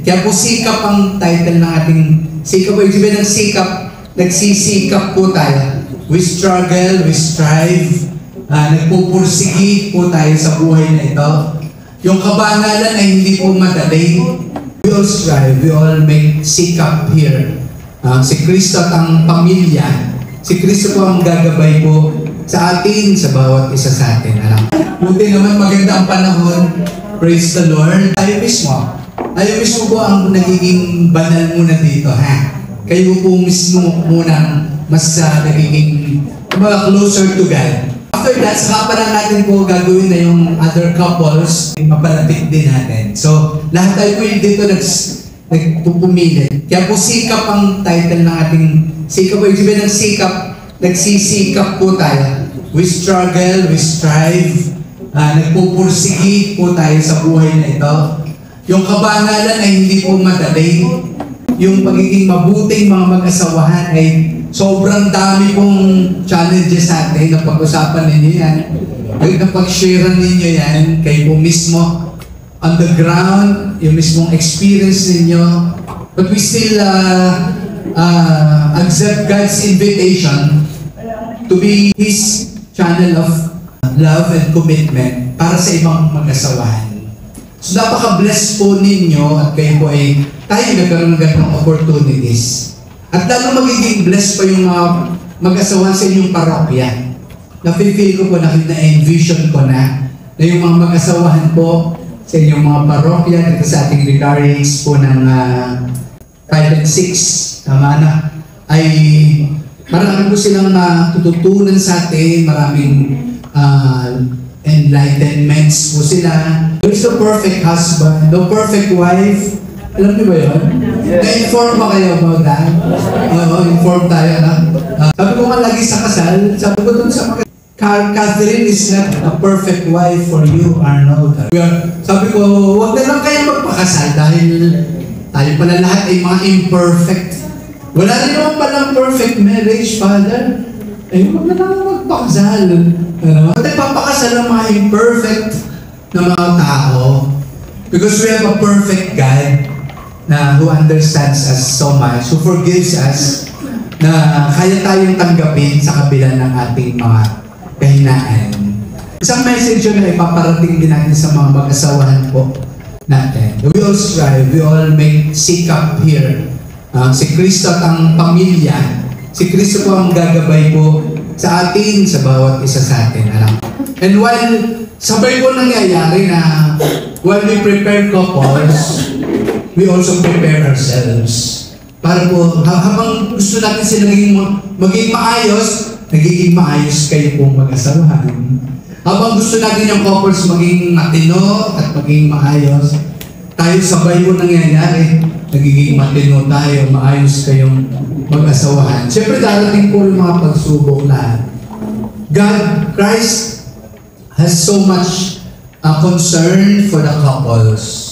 Kaya po sikap ang title ng ating sikap. Ibig sabihin ng sikap, nagsisikap po tayo. We struggle, we strive, nagpupursigi po tayo sa buhay na ito. Yung kabanalan ay hindi po madali. We all strive, we all make sikap here. Si Kristo at ang pamilya, si Kristo po ang gagabay po sa atin, sa bawat isa sa atin. Buti naman maganda ang panahon. Praise the Lord. Tayo mismo po ang nagiging banal muna dito, ha? Kayo po mismo muna mas nagiging closer to God. After that, saka pa lang natin po gagawin na yung other couples, mapalapit din natin. So, lahat tayo po yung dito nagpupumilit. Kaya po sikap ang title ng ating sikap. Ibig sabihin ng sikap, nagsisikap po tayo. We struggle, we strive, nagpupursigi po tayo sa buhay na ito. Yung kabanalan ay hindi po madali. Yung pagiging mabuting mga mag-asawahan ay sobrang dami pong challenges sa atin. Napag-usapan ninyo yan. Napag-sharean ninyo yan. Kayo po mismo on the ground, yung mismong experience ninyo. But we still accept God's invitation to be His channel of love and commitment para sa ibang mag-asawahan. So napaka-bless po ninyo at kayo po ay tayo nagkaroon ng ganong opportunities. At lalo magiging blessed pa yung mga mag-asawahan sa inyong parokya. Nafe-feel ko po, na-envision ko na yung mga mag-asawahan po sa inyong mga parokya dito sa ating vicariates po ng 5 and 6, tama na, ay marami po silang matututunan sa atin, maraming enlightenments po sila. There is no perfect husband, no perfect wife. Alam niyo ba yun? Na-inform ba kayo about that? Inform tayo na. Sabi ko nga lagi sa kasal, sabi ko dun sa mga Catherine is not a perfect wife for you, Arnold. Sabi ko, huwag na lang kayo magpakasal dahil tayo pala lahat ay mga imperfect. Wala rin naman palang perfect marriage, Father. Huwag na lang magpakasal. Ba't nagpapakasal ang mga imperfect na mga tao? Because we have a perfect God na who understands us so much, who forgives us, na kaya tayong tanggapin sa kabila ng ating mga kahinaan. Isang message yun na ipaparating din natin sa mga mag-asawahan po natin. We all strive, we all make sikap here. Si Kristo at ang pamilya, si Kristo po ang gagabay po sa atin, sa bawat isa sa atin. And while sabay po nangyayari na while we prepare couples, we also prepare ourselves. Para po, habang gusto natin sila maging maayos, nagiging maayos kayo pong mag-asawahan. Habang gusto natin yung couples maging matino at maging maayos, tayo sabay po nangyayari, nagiging matino tayo, maayos kayong mag-asawahan. Siyempre darating po yung mga pagsubok na Christ has so much concern for the couples.